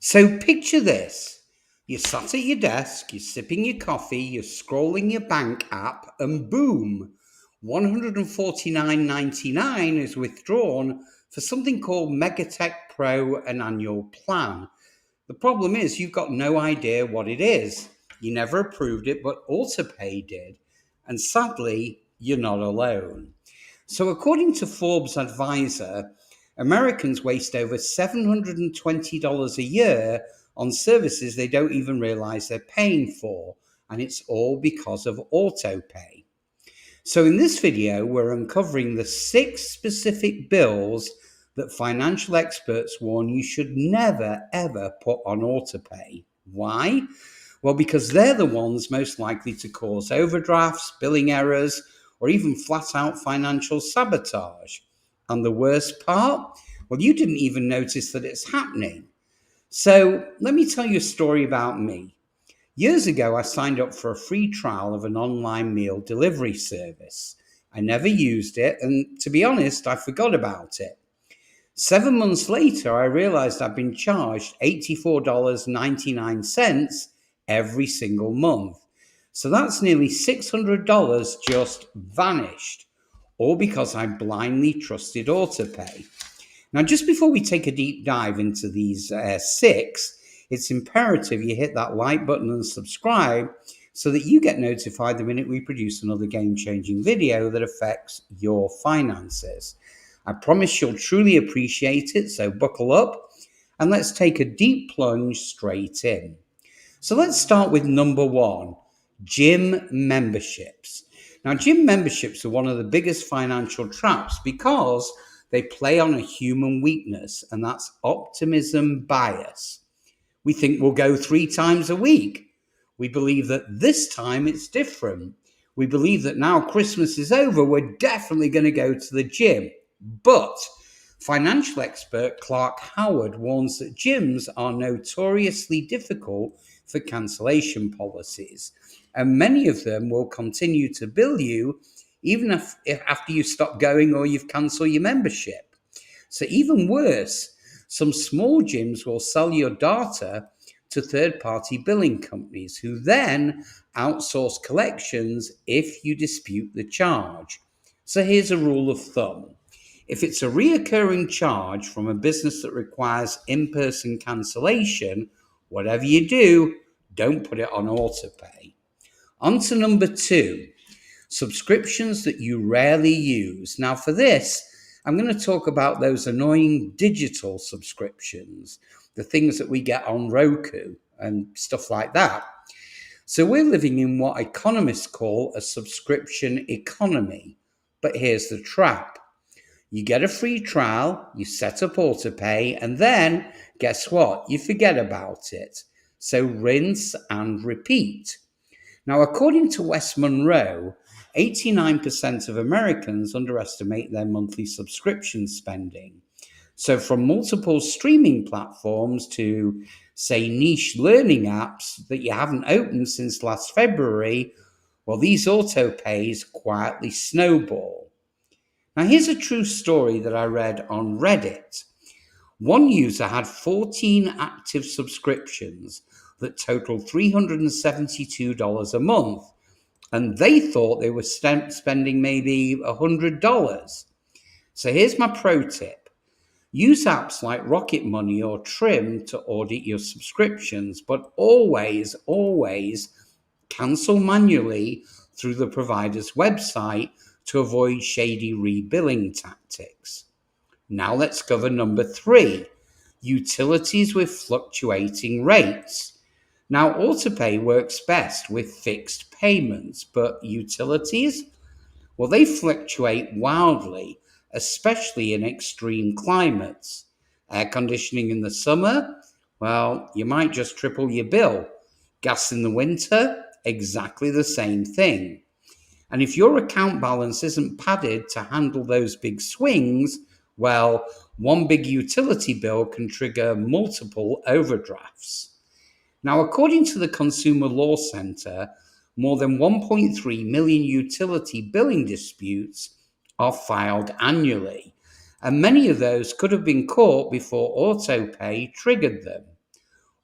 So picture this. You're sat at your desk, you're sipping your coffee, you're scrolling your bank app, and boom, $149.99 is withdrawn for something called Megatech Pro, an annual plan. The problem is you've got no idea what it is. You never approved it, but Autopay did. And sadly, you're not alone. So, according to Forbes Advisor, Americans waste over $720 a year on services they don't even realize they're paying for, and it's all because of autopay. So, in this video, we're uncovering the 6 specific bills that financial experts warn you should never ever put on autopay. Why? Well, because they're the ones most likely to cause overdrafts, billing errors, or even flat out financial sabotage. And the worst part? Well, you didn't even notice that it's happening. So let me tell you a story about me. Years ago, I signed up for a free trial of an online meal delivery service. I never used it, and to be honest, I forgot about it. 7 months later, I realized I'd been charged $84.99 every single month. So that's nearly $600 just vanished, all because I blindly trusted Autopay. Now, just before we take a deep dive into these 6, it's imperative you hit that like button and subscribe so that you get notified the minute we produce another game-changing video that affects your finances. I promise you'll truly appreciate it, so buckle up and let's take a deep plunge straight in. So let's start with number 1, gym memberships. Now, gym memberships are one of the biggest financial traps because they play on a human weakness, and that's optimism bias. We think we'll go 3 times a week. We believe that this time it's different. We believe that now Christmas is over, we're definitely going to go to the gym. But financial expert Clark Howard warns that gyms are notoriously difficult for cancellation policies, and many of them will continue to bill you even if after you stop going or you've cancelled your membership. So even worse, some small gyms will sell your data to third-party billing companies who then outsource collections if you dispute the charge. So here's a rule of thumb. If it's a reoccurring charge from a business that requires in-person cancellation, whatever you do, don't put it on autopay. On to number 2, subscriptions that you rarely use. Now for this, I'm going to talk about those annoying digital subscriptions, the things that we get on Roku and stuff like that. So we're living in what economists call a subscription economy. But here's the trap. You get a free trial, you set up autopay, and then guess what? You forget about it. So rinse and repeat. Now, according to West Monroe, 89% of Americans underestimate their monthly subscription spending. So from multiple streaming platforms to, say, niche learning apps that you haven't opened since last February, well, these autopays quietly snowball. Now, here's a true story that I read on Reddit. One user had 14 active subscriptions that totaled $372 a month, and they thought they were spending maybe $100. So here's my pro tip. Use apps like Rocket Money or Trim to audit your subscriptions, but always cancel manually through the provider's website to avoid shady rebilling tactics. Now let's cover number 3, utilities with fluctuating rates. Now, Autopay works best with fixed payments, but utilities? Well, they fluctuate wildly, especially in extreme climates. Air conditioning in the summer? Well, you might just triple your bill. Gas in the winter? Exactly the same thing. And if your account balance isn't padded to handle those big swings, well, one big utility bill can trigger multiple overdrafts. Now, according to the Consumer Law Center, more than 1.3 million utility billing disputes are filed annually, and many of those could have been caught before autopay triggered them.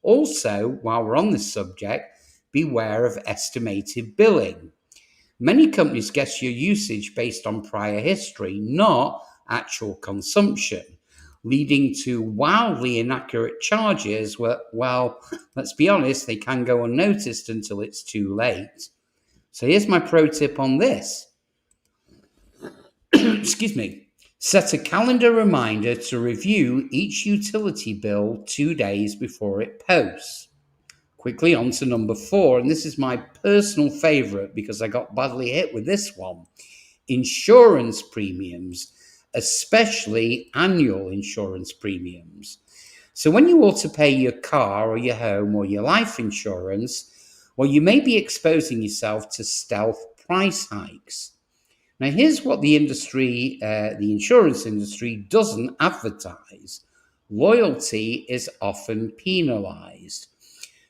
Also, while we're on this subject, beware of estimated billing. Many companies guess your usage based on prior history, not actual consumption, leading to wildly inaccurate charges. Well, let's be honest, they can go unnoticed until it's too late. So here's my pro tip on this. Excuse me. Set a calendar reminder to review each utility bill 2 days before it posts. Quickly on to number 4, and this is my personal favorite because I got badly hit with this one. Insurance premiums, especially annual insurance premiums. So when you autopay your car or your home or your life insurance, well, you may be exposing yourself to stealth price hikes. Now, here's what the insurance industry doesn't advertise. Loyalty is often penalized.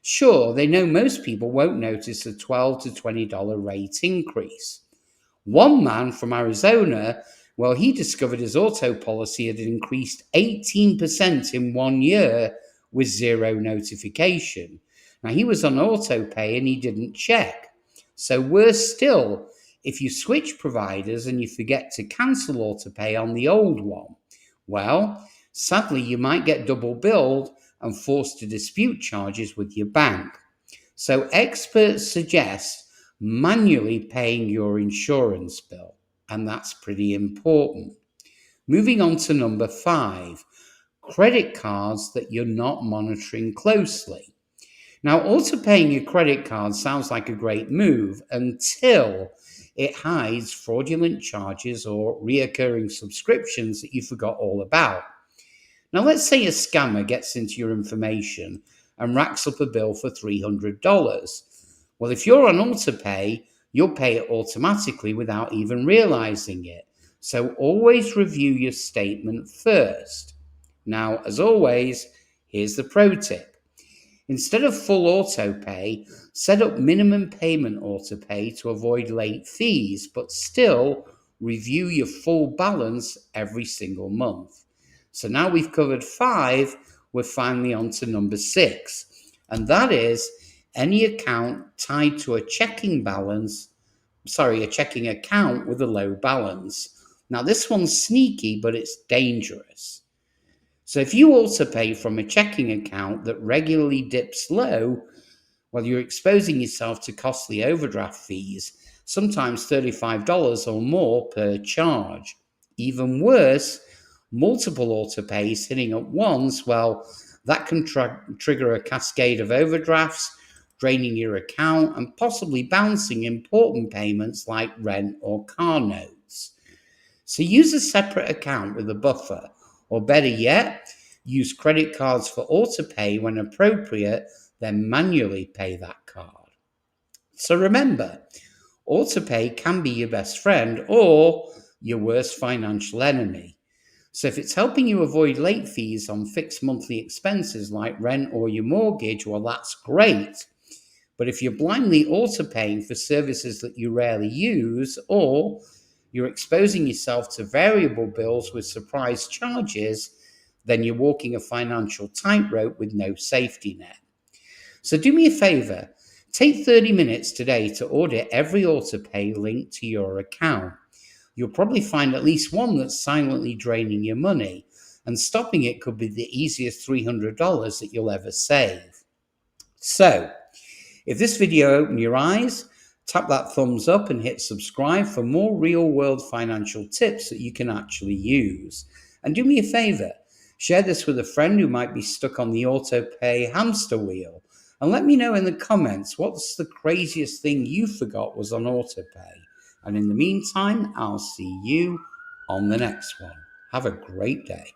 Sure, they know most people won't notice a $12 to $20 rate increase. One man from Arizona, well, he discovered his auto policy had increased 18% in 1 year with zero notification. Now, he was on Autopay and he didn't check. So worse still, if you switch providers and you forget to cancel Autopay on the old one, well, sadly, you might get double billed and forced to dispute charges with your bank. So experts suggest manually paying your insurance bill, and that's pretty important. Moving on to number 5, credit cards that you're not monitoring closely. Now, autopaying your credit card sounds like a great move until it hides fraudulent charges or reoccurring subscriptions that you forgot all about. Now, let's say a scammer gets into your information and racks up a bill for $300. Well, if you're on Autopay, you'll pay it automatically without even realizing it. So always review your statement first. Now, as always, here's the pro tip. Instead of full Autopay, set up minimum payment Autopay to avoid late fees, but still review your full balance every single month. So now we've covered 5, we're finally on to number 6, and that is any account tied to a checking account with a low balance. Now this one's sneaky, but it's dangerous. So if you autopay from a checking account that regularly dips low, well, you're exposing yourself to costly overdraft fees, sometimes $35 or more per charge. Even worse, multiple autopays hitting at once, well, that can trigger a cascade of overdrafts, draining your account and possibly bouncing important payments like rent or car notes. So use a separate account with a buffer, or better yet, use credit cards for autopay when appropriate, then manually pay that card. So remember, autopay can be your best friend or your worst financial enemy. So if it's helping you avoid late fees on fixed monthly expenses like rent or your mortgage, well, that's great. But if you're blindly autopaying for services that you rarely use, or you're exposing yourself to variable bills with surprise charges, then you're walking a financial tightrope with no safety net. So do me a favor, take 30 minutes today to audit every autopay linked to your account. You'll probably find at least one that's silently draining your money, and stopping it could be the easiest $300 that you'll ever save. So, if this video opened your eyes, tap that thumbs up and hit subscribe for more real-world financial tips that you can actually use. And do me a favor, share this with a friend who might be stuck on the Autopay hamster wheel. And let me know in the comments, what's the craziest thing you forgot was on Autopay? And in the meantime, I'll see you on the next one. Have a great day.